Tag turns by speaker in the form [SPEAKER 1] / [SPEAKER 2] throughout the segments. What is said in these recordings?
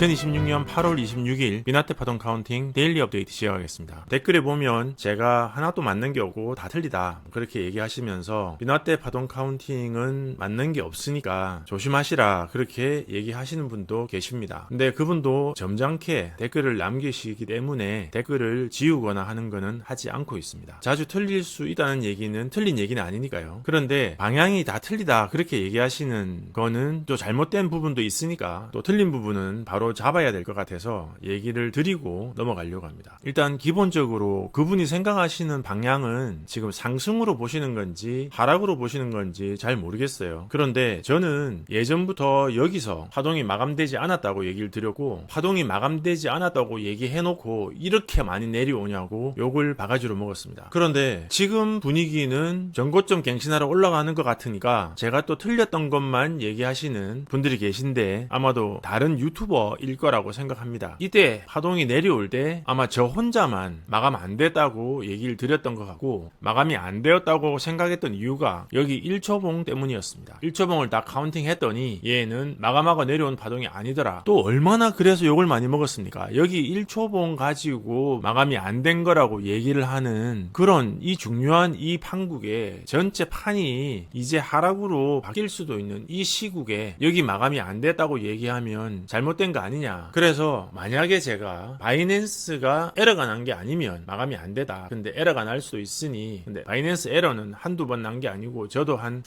[SPEAKER 1] 2026년 8월 26일 미나떼 파동 카운팅 데일리 업데이트 시작하겠습니다. 댓글에 보면 제가 하나도 맞는 게 없고 다 틀리다 그렇게 얘기하시면서 미나떼 파동 카운팅은 맞는 게 없으니까 조심하시라 그렇게 얘기하시는 분도 계십니다. 근데 그분도 점잖게 댓글을 남기시기 때문에 댓글을 지우거나 하는 거는 하지 않고 있습니다. 자주 틀릴 수 있다는 얘기는 틀린 얘기는 아니니까요. 그런데 방향이 다 틀리다 그렇게 얘기하시는 거는 또 잘못된 부분도 있으니까 또 틀린 부분은 바로 잡아야 될 것 같아서 얘기를 드리고 넘어가려고 합니다. 일단 기본적으로 그분이 생각하시는 방향은 지금 상승으로 보시는 건지 하락으로 보시는 건지 잘 모르겠어요. 그런데 저는 예전부터 여기서 파동이 마감되지 않았다고 얘기를 드렸고 파동이 마감되지 않았다고 얘기해놓고 이렇게 많이 내려오냐고 욕을 바가지로 먹었습니다. 그런데 지금 분위기는 전고점 갱신하러 올라가는 것 같으니까 제가 또 틀렸던 것만 얘기하시는 분들이 계신데 아마도 다른 유튜버일 거라고 생각합니다. 이때 파동이 내려올 때 아마 저 혼자만 마감 안 됐다고 얘기를 드렸던 것 같고 마감이 안 되었다고 생각했던 이유가 여기 1초봉 때문이었습니다. 1초봉을 다 카운팅 했더니 얘는 마감하고 내려온 파동이 아니더라. 또 얼마나 그래서 욕을 많이 먹었습니까? 여기 1초봉 가지고 마감이 안 된 거라고 얘기를 하는 그런 이 중요한 이 판국에 전체 판이 이제 하락으로 바뀔 수도 있는 이 시국에 여기 마감이 안 됐다고 얘기하면 잘못된 거 아니냐. 그래서 만약에 제가 바이낸스가 에러가 난 게 아니면 마감이 안 되다. 근데 에러가 날 수도 있으니 근데 바이낸스 에러는 한두 번 난 게 아니고 저도 한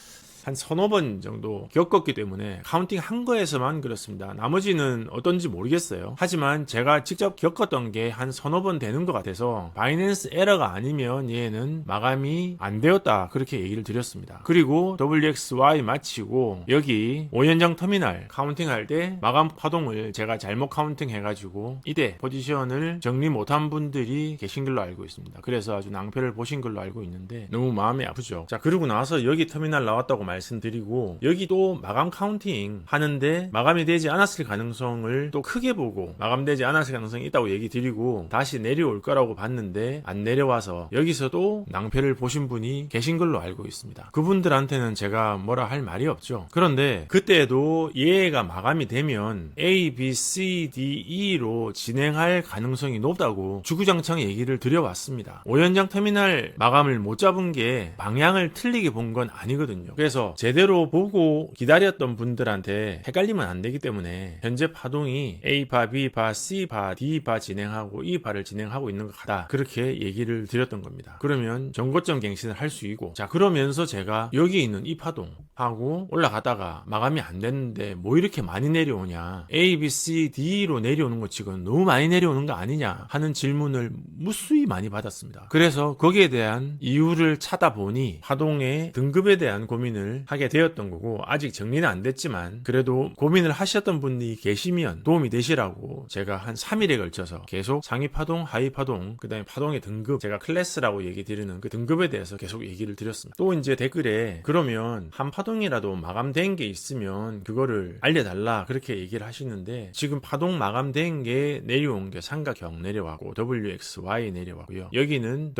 [SPEAKER 1] 서너 번 정도 겪었기 때문에 카운팅 한 거에서만 그렇습니다. 나머지는 어떤지 모르겠어요. 하지만 제가 직접 겪었던 게 한 서너 번 되는 것 같아서 바이낸스 에러가 아니면 얘는 마감이 안 되었다 그렇게 얘기를 드렸습니다. 그리고 WXY 마치고 여기 5연장 터미널 카운팅할 때 마감 파동을 제가 잘못 카운팅 해가지고 이때 포지션을 정리 못한 분들이 계신 걸로 알고 있습니다. 그래서 아주 낭패를 보신 걸로 알고 있는데 너무 마음이 아프죠. 자, 그러고 나서 여기 터미널 나왔다고 말씀드리고 여기도 마감 카운팅 하는데 마감이 되지 않았을 가능성을 또 크게 보고 마감되지 않았을 가능성이 있다고 얘기 드리고 다시 내려올 거라고 봤는데 안 내려와서 여기서도 낭패를 보신 분이 계신 걸로 알고 있습니다. 그분들한테는 제가 뭐라 할 말이 없죠. 그런데 그때도 얘가 마감이 되면 A, B, C, D, E로 진행할 가능성이 높다고 주구장창 얘기를 드려왔습니다. 5연장 터미널 마감을 못 잡은 게 방향을 틀리게 본 건 아니거든요. 그래서 제대로 보고 기다렸던 분들한테 헷갈리면 안 되기 때문에 현재 파동이 A파, B파, C파, D파 진행하고 E파를 진행하고 있는 것 같다. 그렇게 얘기를 드렸던 겁니다. 그러면 전고점 갱신을 할 수 있고 자 그러면서 제가 여기 있는 이 파동 하고 올라가다가 마감이 안 됐는데 뭐 이렇게 많이 내려오냐 A, B, C, D로 내려오는 것 치고는 너무 많이 내려오는 거 아니냐 하는 질문을 무수히 많이 받았습니다. 그래서 거기에 대한 이유를 찾아보니 파동의 등급에 대한 고민을 하게 되었던 거고 아직 정리는 안 됐지만 그래도 고민을 하셨던 분이 계시면 도움이 되시라고 제가 한 3일에 걸쳐서 계속 상위 파동, 하위 파동, 그 다음에 파동의 등급 제가 클래스라고 얘기 드리는 그 등급에 대해서 계속 얘기를 드렸습니다. 또 이제 댓글에 그러면 한 파동이라도 마감된 게 있으면 그거를 알려달라 그렇게 얘기를 하시는데 지금 파동 마감된 게 내려온 게 삼각형 내려가고 WXY 내려가고요. 여기는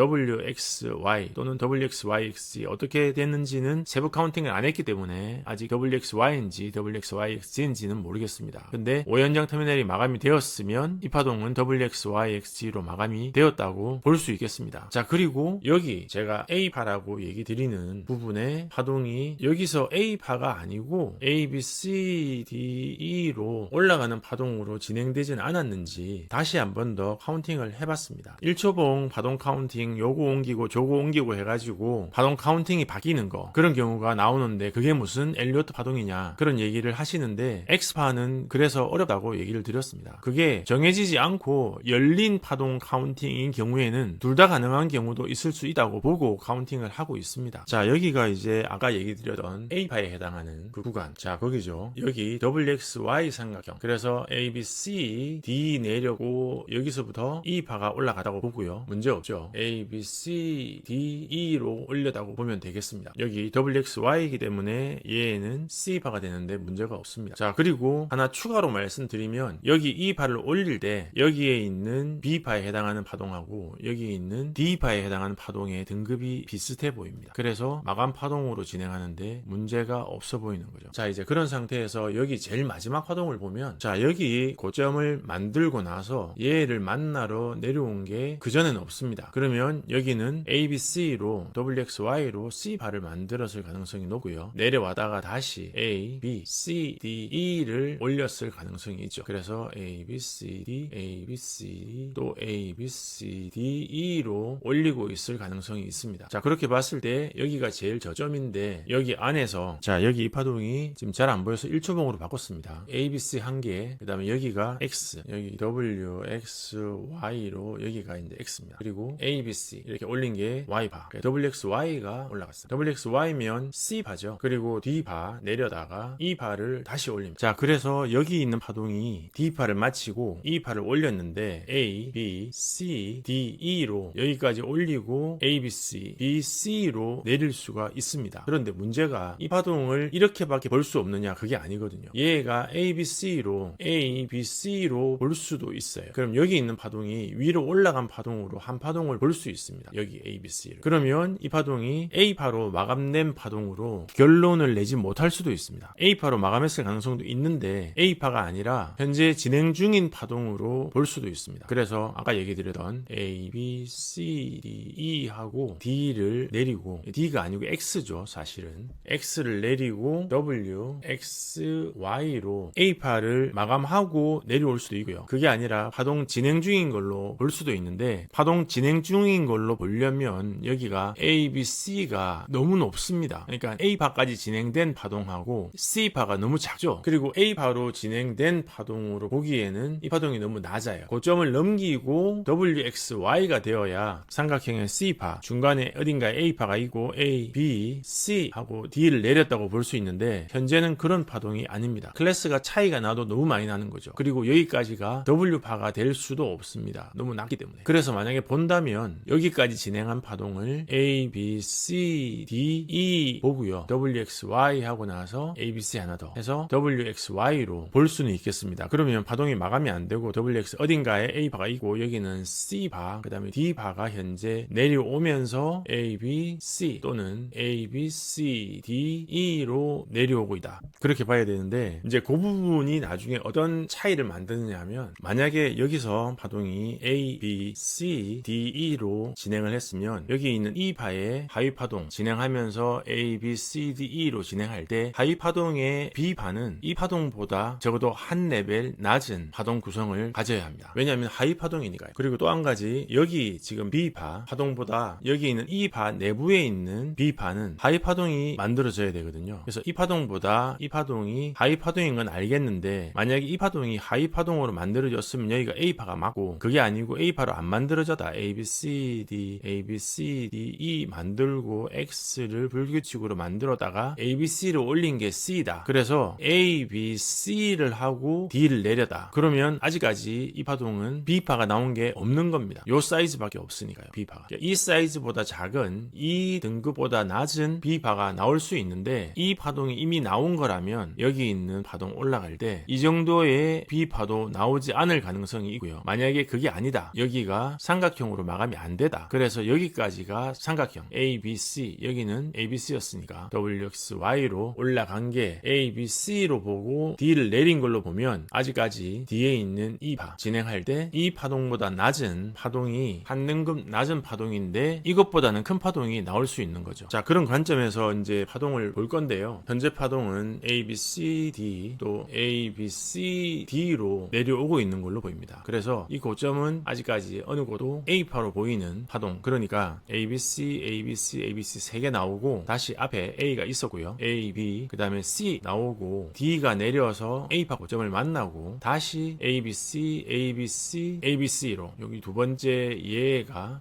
[SPEAKER 1] WXY 또는 WXYXG 어떻게 됐는지는 세부 카운팅을 안 했기 때문에 아직 WXY인지 WXYXG인지는 모르겠습니다. 근데 5연장 터미널이 마감이 되었으면 이 파동은 WXYXG로 마감이 되었다고 볼 수 있겠습니다. 자 그리고 여기 제가 A파라고 얘기 드리는 부분에 파동이 여기서 A파가 아니고 A, B, C, D, E로 올라가는 파동으로 진행되진 않았는지 다시 한 번 더 카운팅을 해봤습니다. 1초봉 파동 카운팅 요거 옮기고 저거 옮기고 해가지고 파동 카운팅이 바뀌는 거 그런 경우가 나오는데 그게 무슨 엘리어트 파동이냐 그런 얘기를 하시는데 X파는 그래서 어렵다고 얘기를 드렸습니다. 그게 정해지지 않고 열린 파동 카운팅인 경우에는 둘 다 가능한 경우도 있을 수 있다고 보고 카운팅을 하고 있습니다. 자 여기가 이제 아까 얘기 드렸던 A파에 해당하는 그 구간 자 거기죠. 여기 WXY 삼각형 그래서 A, B, C, D 내려고 여기서부터 E파가 올라가다고 보고요. 문제 없죠. A, B, C, D, E로 올려다고 보면 되겠습니다. 여기 WXY Y이기 때문에 얘는 C파가 되는데 문제가 없습니다. 자, 그리고 하나 추가로 말씀드리면 여기 E파를 올릴 때 여기에 있는 B파에 해당하는 파동하고 여기에 있는 D파에 해당하는 파동의 등급이 비슷해 보입니다. 그래서 마감 파동으로 진행하는데 문제가 없어 보이는 거죠. 자, 이제 그런 상태에서 여기 제일 마지막 파동을 보면, 자, 여기 고점을 만들고 나서 얘를 만나러 내려온 게 그전에는 없습니다. 그러면 여기는 ABC로 WXY로 C파를 만들었을 가능성이 높고요. 내려와다가 다시 A, B, C, D, E를 올렸을 가능성이 있죠. 그래서 A, B, C, D, A, B, C, D, 또 A, B, C, D, E로 올리고 있을 가능성이 있습니다. 자, 그렇게 봤을 때 여기가 제일 저점인데 여기 안에서, 자, 여기 이 파동이 지금 잘 안 보여서 1초봉으로 바꿨습니다. A, B, C 한 개, 그 다음에 여기가 X, 여기 W, X, Y로 여기가 이제 X입니다. 그리고 A, B, C 이렇게 올린 게 Y파, WXY가 올라갔어요. WXY면 C파죠. 그리고 D파 내려다가 E파를 다시 올립니다. 자, 그래서 여기 있는 파동이 D파를 마치고 E파를 올렸는데 A, B, C, D, E로 여기까지 올리고 A, B, C, B, C로 내릴 수가 있습니다. 그런데 문제가 이 파동을 이렇게밖에 볼 수 없느냐, 그게 아니거든요. 얘가 A, B, C로 A, B, C로 볼 수도 있어요. 그럼 여기 있는 파동이 위로 올라간 파동으로 한 파동을 볼 수 있습니다. 여기 A, B, C를. 그러면 이 파동이 A파로 마감된 파동으로 결론을 내지 못할 수도 있습니다. A파로 마감했을 가능성도 있는데 A파가 아니라 현재 진행 중인 파동으로 볼 수도 있습니다. 그래서 아까 얘기 드렸던 A, B, C, D, E 하고 D를 내리고, D가 아니고 X죠, 사실은. X를 내리고 W, X, Y로 A파를 마감하고 내려올 수도 있고요. 그게 아니라 파동 진행 중인 걸로 볼 수도 있는데, 파동 진행 중인 걸로 보려면 여기가 A, B, C가 너무 높습니다. 그러니까 A파까지 진행된 파동하고 C파가 너무 작죠. 그리고 A파로 진행된 파동으로 보기에는 이 파동이 너무 낮아요. 고점을 넘기고 WXY가 되어야 삼각형의 C파, 중간에 어딘가에 A파가 있고 A, B, C 하고 D를 내렸다고 볼 수 있는데 현재는 그런 파동이 아닙니다. 클래스가 차이가 나도 너무 많이 나는 거죠. 그리고 여기까지가 W파가 될 수도 없습니다. 너무 낮기 때문에. 그래서 만약에 본다면 여기까지 진행한 파동을 A, B, C, D, E 보고요. WXY 하고 나서 A, B, C 하나 더 해서 WXY로 볼 수는 있겠습니다. 그러면 파동이 마감이 안 되고 WX 어딘가에 A파가 있고 여기는 C파, 그 다음에 D파가 현재 내려오면서 A, B, C 또는 A, B, C, D, E로 내려오고 있다. 그렇게 봐야 되는데, 이제 그 부분이 나중에 어떤 차이를 만드느냐 하면, 만약에 여기서 파동이 A, B, C, D, E로 진행을 했으면 여기 있는 E파의 하위 파동 진행하면서 A, B, C, D, E로 진행할 때 하위 파동의 B파는 이 파동보다 적어도 한 레벨 낮은 파동 구성을 가져야 합니다. 왜냐하면 하위 파동이니까요. 그리고 또 한 가지, 여기 지금 B파 파동보다 여기 있는 E파 내부에 있는 B파는 하위 파동이 만들어져야 되거든요. 그래서 이 파동보다 이 파동이 하위 파동인 건 알겠는데, 만약에 이 파동이 하위 파동으로 만들어졌으면 여기가 A파가 맞고, 그게 아니고 A파로 안 만들어졌다. A, B, C, D, A, B, C, D, E 만들고 X를 불규칙으로 만들었다가 A, B, C를 올린 게 C다. 그래서 A, B, C를 하고 D를 내렸다. 그러면 아직까지 이 파동은 B파가 나온 게 없는 겁니다. 요 사이즈밖에 없으니까요. B파가. 이 사이즈보다 작은, 이 등급보다 낮은 B파가 나올 수 있는데, 이 파동이 이미 나온 거라면 여기 있는 파동 올라갈 때 이 정도의 B파도 나오지 않을 가능성이 있고요. 만약에 그게 아니다, 여기가 삼각형으로 마감이 안 되다, 그래서 여기까지가 삼각형 A, B, C, 여기는 A, B, C였으니까 WXY로 올라간 게 A, B, C로 보고 D를 내린 걸로 보면 아직까지 D에 있는 E파 진행할 때 이 파동보다 낮은 파동이 한 등급 낮은 파동인데 이것보다는 큰 파동이 나올 수 있는 거죠. 자, 그런 관점에서 이제 파동을 볼 건데요. 현재 파동은 A, B, C, D 또 A, B, C, D로 내려오고 있는 걸로 보입니다. 그래서 이 고점은 아직까지 어느 곳도 A파로 보이는 파동, 그러니까 A, B, C, A, B, C, A, B, C 3개 나오고 다시 앞에 A가 있었고요. A, B, 그 다음에 C 나오고 D가 내려서 A파 고점을 만나고 다시 A, B, C, A, B, C, A, B, C로 여기 두 번째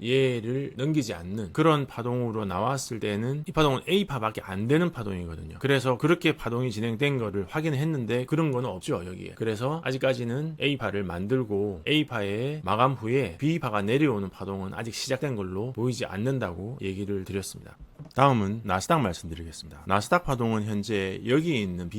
[SPEAKER 1] 얘를 넘기지 않는 그런 파동으로 나왔을 때는 이 파동은 A파밖에 안 되는 파동이거든요. 그래서 그렇게 파동이 진행된 거를 확인했는데 그런 거는 없죠, 여기에. 그래서 아직까지는 A파를 만들고 A파의 마감 후에 B파가 내려오는 파동은 아직 시작된 걸로 보이지 않는다고 얘기를 드렸습니다. 다음은 나스닥 말씀드리겠습니다. 나스닥 파동은 현재 여기 있는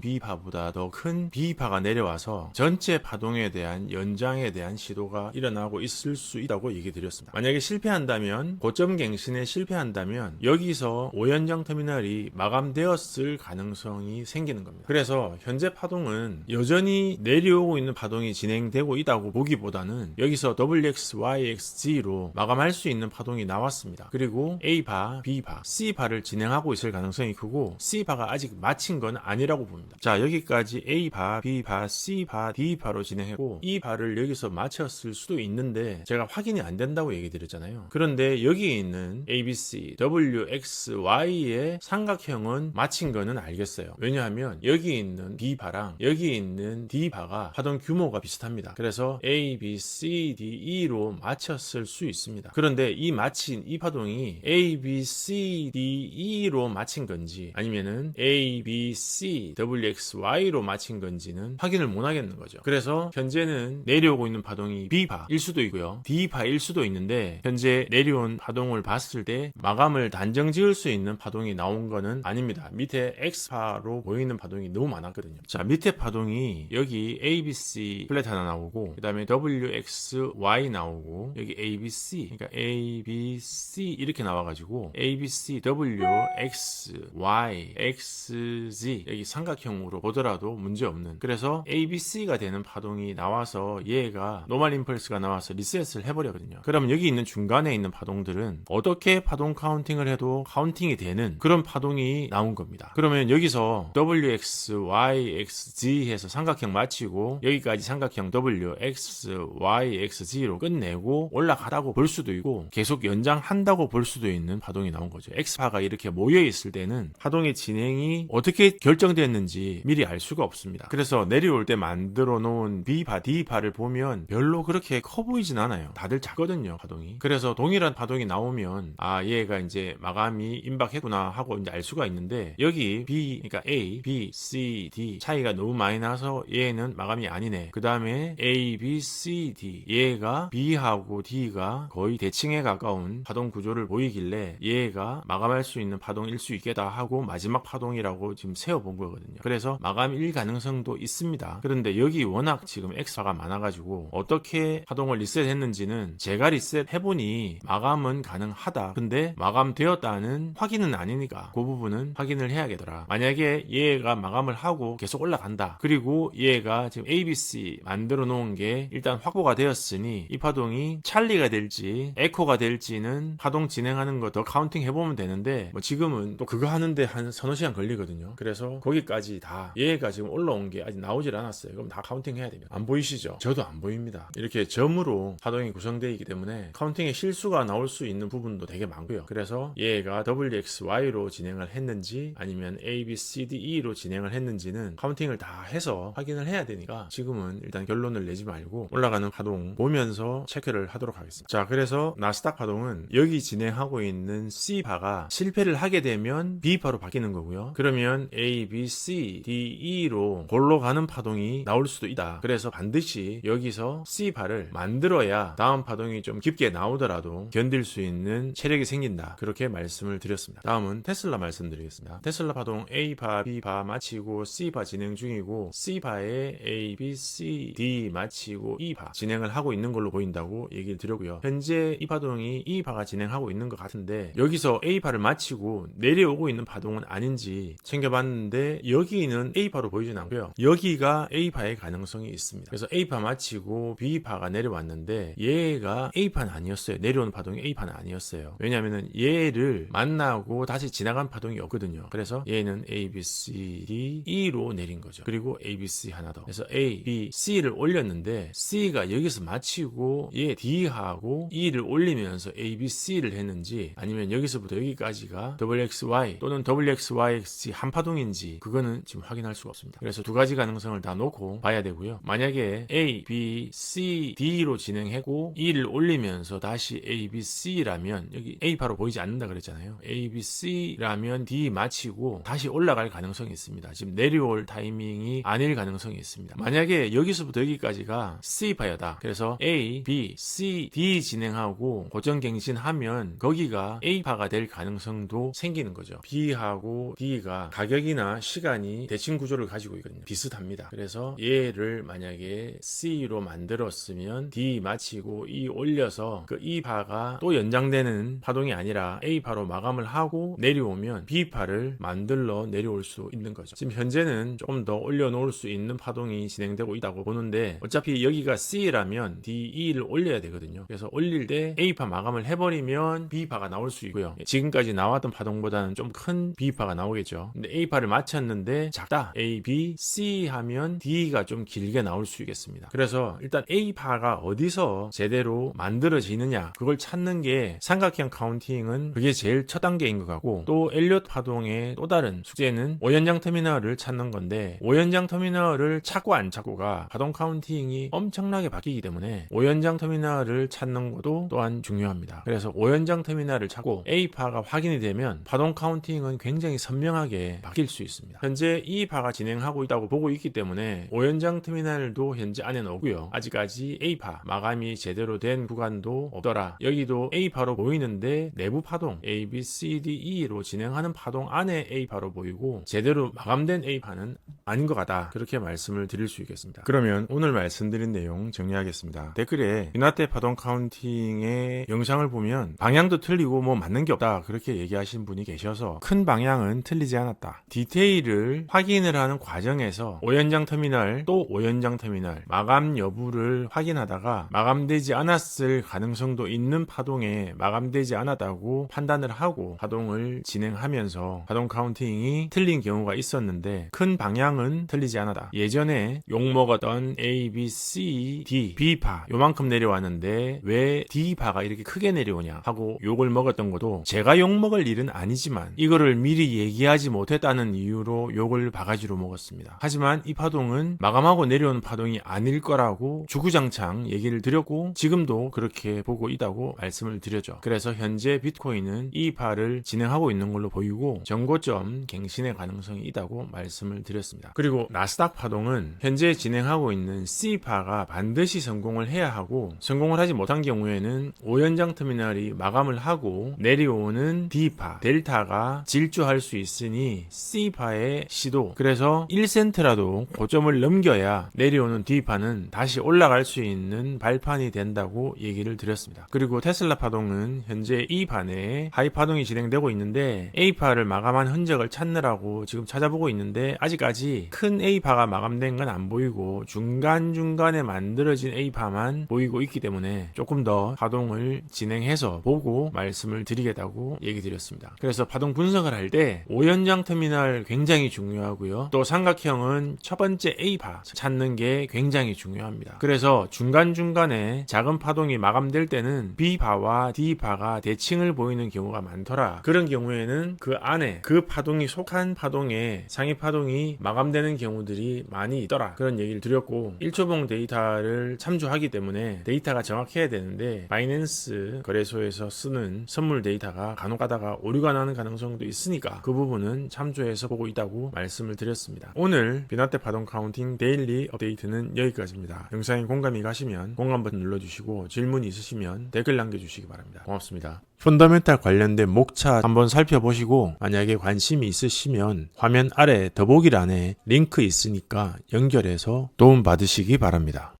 [SPEAKER 1] B파보다 더 큰 B파가 내려와서 전체 파동에 대한 연장에 대한 시도가 일어나고 있을 수 있다고 얘기 드렸습니다. 만약에 실패한다면, 고점 갱신에 실패한다면 여기서 5연장 터미널이 마감되었을 가능성이 생기는 겁니다. 그래서 현재 파동은 여전히 내려오고 있는 파동이 진행되고 있다고 보기보다는 여기서 WXYXG로 마감할 수 있는 파동이 나왔습니다. 그리고 A파, B파, C파를 진행하고 있을 가능성이 크고 C파가 아직 마친 건 아니라고 봅니다. 자, 여기까지 A파, B파, C파, D파로 진행했고 이 파를 여기서 마쳤을 수도 있는데 제가 확인이 안 된다고 얘기 드렸잖아요. 그런데 여기 있는 ABC, WXY의 삼각형은 마친 거는 알겠어요. 왜냐하면 여기 있는 B파랑 여기 있는 D파가 파동 규모가 비슷합니다. 그래서 A, B, C, D, E로 마쳤을 수 있습니다. 그런데 이 마친 이 파동이 A, B, C, D, E로 마친 건지 아니면은 A, B, C, WXY로 마친 건지는 확인을 못 하겠는 거죠. 그래서 현재는 내려오고 있는 파동이 B파일 수도 있고요. D파일 수도 있는데 현재 내려온 파동을 봤을 때 마감을 단정 지을 수 있는 파동이 나온 거는 아닙니다. 밑에 X파로 보이는 파동이 너무 많았거든요. 자, 밑에 파동이 여기 ABC 플랫 하나 나오고 그 다음에 WXY 나오고 여기 ABC 그러니까 ABC 이렇게 나와가지고 ABC, W, X, Y, XZ 여기 삼각형으로 보더라도 문제없는 그래서 ABC가 되는 파동이 나와서 얘가 노멀 임펄스가 나와서 리셋을 해버렸거든요. 그러면 여기 있는 중간에 있는 파동들은 어떻게 파동 카운팅을 해도 카운팅이 되는 그런 파동이 나온 겁니다. 그러면 여기서 WX, Y, XZ 해서 삼각형 마치고 여기까지 삼각형 W, X, Y, XZ로 끝내고 올라가다고 볼 수도 있고 계속 연장한다고 볼 수도 있는 파동이 나온 거죠. X파가 이렇게 모여있을 때는 파동의 진행이 어떻게 결정됐는지 미리 알 수가 없습니다. 그래서 내려올 때 만들어 놓은 B파, D파를 보면 별로 그렇게 커 보이진 않아요. 다들 작거든요, 파동이. 그래서 동일한 파동이 나오면 아, 얘가 이제 마감이 임박했구나 하고 이제 알 수가 있는데 여기 B, 그러니까 A, B, C, D 차이가 너무 많이 나서 얘는 마감이 아니네. 그 다음에 A, B, C, D 얘가 B하고 D가 거의 대칭에 가까운 파동 구조를 보이길래 얘가 마감할 수 있는 파동일 수 있겠다 하고 마지막 파동이라고 지금 세워본 거거든요. 그래서 마감일 가능성도 있습니다. 그런데 여기 워낙 지금 X파가 많아가지고 어떻게 파동을 리셋했는지는 제가 리셋해보니 마감은 가능하다. 근데 마감되었다는 확인은 아니니까 그 부분은 확인을 해야겠더라. 만약에 얘가 마감을 하고 계속 올라간다. 그리고 얘가 지금 ABC 만들어 놓은 게 일단 확보가 되었으니 이 파동이 찰리가 될지 에코가 될지는 파동 진행하는 거 더 카운팅 해보면 되는데 뭐 지금은 또 그거 하는데 한 서너 시간 걸리거든요. 그래서 거기까지 다 얘가 지금 올라온 게 아직 나오질 않았어요. 그럼 다 카운팅 해야 됩니다. 안 보이시죠? 저도 안 보입니다. 이렇게 점으로 파동이 구성되어 있기 때문에 카운팅에 실수가 나올 수 있는 부분도 되게 많고요. 그래서 얘가 WXY로 진행을 했는지 아니면 A, B, C, D, E로 진행을 했는지는 카운팅을 다 해서 확인을 해야 되니까 지금은 일단 결론을 내지 말고 올라가는 파동 보면서 체크를 하도록 하겠습니다. 자, 그래서 나스닥 파동은 여기 진행하고 있는 C파가 실패를 하게 되면 B파로 바뀌는 거고요. 그러면 A, B, C, D, E로 골로 가는 파동이 나올 수도 있다. 그래서 반드시 여기서 C파를 만들어야 다음 파동이 좀 깊게 나오더라도 견딜 수 있는 체력이 생긴다. 그렇게 말씀을 드렸습니다. 다음은 테슬라 말씀드리겠습니다. 테슬라 파동 A파, B파 마치고 C파 진행 중이고 C파에 A, B, C, D 마치고 E파 진행을 하고 있는 걸로 보인다고 얘기를 드렸고요. 현재 이 파동이 E파가 진행하고 있는 것 같은데 여기서 A파를 마치고 내려오고 있는 파동은 아닌지 챙겨봤는데 여기는 A파로 보이진 않고요. 여기가 A파의 가능성이 있습니다. 그래서 A파 마치고 B파가 내려왔는데 얘가 A파는 아니었어요. 내려오는 파동이 A파는 아니었어요. 왜냐하면 얘를 만나고 다시 지나간 파동이 없거든요. 그래서 얘는 A, B, C, D, E로 내린 거죠. 그리고 A, B, C 하나 더. 그래서 A, B, C를 올렸는데 C가 여기서 마치고 얘 D하고 E를 올리면서 A, B, C를 했는지 아니면 여기서부터 여기까지가 WXY 또는 WXYXG 한 파동인지 그거는 지금 확인할 수가 없습니다. 그래서 두 가지 가능성을 다 놓고 봐야 되고요. 만약에 A, B, C, D로 진행했고 E를 올리면서 다시 A, B, C라면 여기 A파로 보이지 않는다 그랬잖아요. A, B, C라면 D 마치고 다시 올라갈 가능성이 있습니다. 지금 내려올 타이밍이 아닐 가능성이 있습니다. 만약에 여기서부터 여기까지가 C파였다. 그래서 A, B, C, D 진행하고 고정갱신하면 거기가 B가 A파가 될 가능성도 생기는 거죠. B하고 D가 가격이나 시간이 대칭 구조를 가지고 있거든요. 비슷합니다. 그래서 얘를 만약에 C로 만들었으면 D 마치고 E 올려서 그 E파가 또 연장되는 파동이 아니라 A파로 마감을 하고 내려오면 B파를 만들러 내려올 수 있는 거죠. 지금 현재는 조금 더 올려놓을 수 있는 파동이 진행되고 있다고 보는데 어차피 여기가 C라면 D, E를 올려야 되거든요. 그래서 올릴 때 A파 마감을 해버리면 B파가 나올 수 있고요. 지금까지 나왔던 파동보다는 좀 큰 B파가 나오겠죠. 근데 A파를 마쳤는데 작다. A, B, C 하면 D가 좀 길게 나올 수 있겠습니다. 그래서 일단 A파가 어디서 제대로 만들어지느냐 그걸 찾는 게 삼각형 카운팅은 그게 제일 첫 단계인 것 같고 또 엘리엇 파동의 또 다른 숙제는 5연장 터미널을 찾는 건데 5연장 터미널을 찾고 안 찾고가 파동 카운팅이 엄청나게 바뀌기 때문에 5연장 터미널을 찾는 것도 또한 중요합니다. 그래서 5연장 터미널을 찾고 A파가 확인이 되면 파동 카운팅은 굉장히 선명하게 바뀔 수 있습니다. 현재 E파가 진행하고 있다고 보고 있기 때문에 5연장 터미널도 현재 안에 넣고요. 아직까지 A파 마감이 제대로 된 구간도 없더라. 여기도 A파로 보이는데 내부 파동 A, B, C, D, E로 진행하는 파동 안에 A파로 보이고 제대로 마감된 A파는 아닌 것 같다. 그렇게 말씀을 드릴 수 있겠습니다. 그러면 오늘 말씀드린 내용 정리하겠습니다. 댓글에 비나테 파동 카운팅의 영상을 보면 방향도 틀리고 뭐 맞는 게 없다 그렇게 얘기하신 분이 계셔서 큰 방향은 틀리지 않았다. 디테일을 확인을 하는 과정에서 5연장 터미널 또 5연장 터미널 마감 여부를 확인하다가 마감되지 않았을 가능성도 있는 파동에 마감되지 않았다고 판단을 하고 파동을 진행하면서 파동 카운팅이 틀린 경우가 있었는데 큰 방향은 틀리지 않았다. 예전에 욕먹었던 A, B, C, D, B파 요만큼 내려왔는데 왜 D파가 이렇게 크게 내려오냐 하고 욕을 먹었던 것도 제가 욕먹을 일은 아니지만 이거를 미리 얘기하지 못했다는 이유로 욕을 바가지로 먹었습니다. 하지만 이 파동은 마감하고 내려오는 파동이 아닐 거라고 주구장창 얘기를 드렸고 지금도 그렇게 보고 있다고 말씀을 드렸죠. 그래서 현재 비트코인은 이 파를 진행하고 있는 걸로 보이고 정고점 갱신의 가능성이 있다고 말씀을 드렸습니다. 그리고 나스닥 파동은 현재 진행하고 있는 C파가 반드시 성공을 해야 하고 성공을 하지 못한 경우에는 5연장 터미널이 마감을 하고 내려오는 D파, 델타가 질주할 수 있으니 C파의 시도 그래서 1센트라도 고점을 넘겨야 내려오는 D파는 다시 올라갈 수 있는 발판이 된다고 얘기를 드렸습니다. 그리고 테슬라 파동은 현재 E파 내에 하이 파동이 진행되고 있는데 A파를 마감한 흔적을 찾느라고 지금 찾아보고 있는데 아직까지 큰 A파가 마감된 건 안 보이고 중간중간에 만들어진 A파만 보이고 있기 때문에 조금 더 파동을 진행해서 보고 말씀을 드리겠다고 얘기 드렸습니다. 그래서 파동 분석을 할 때 5연장 터미널 굉장히 중요하고요. 또 삼각형은 첫 번째 A파 찾는 게 굉장히 중요합니다. 그래서 중간중간에 작은 파동이 마감될 때는 B파와 D파가 대칭을 보이는 경우가 많더라. 그런 경우에는 그 안에 그 파동이 속한 파동에 상위 파동이 마감되는 경우들이 많이 있더라. 그런 얘기를 드렸고 1초봉 데이터를 참조하기 때문에 데이터가 정확해야 되는데 바이낸스 거래소에서 쓰는 선물 데이터가 간혹 가다가 오류가 나는 가능성도 있으니까 그 부분은 참조해서 보고 있다고 말씀을 드렸습니다. 오늘 비나테 파동 카운팅 데일리 업데이트는 여기까지입니다. 영상에 공감이 가시면 공감 버튼 눌러주시고 질문이 있으시면 댓글 남겨주시기 바랍니다. 고맙습니다. 펀더멘탈 관련된 목차 한번 살펴보시고 만약에 관심이 있으시면 화면 아래 더보기란에 링크 있으니까 연결해서 도움 받으시기 바랍니다.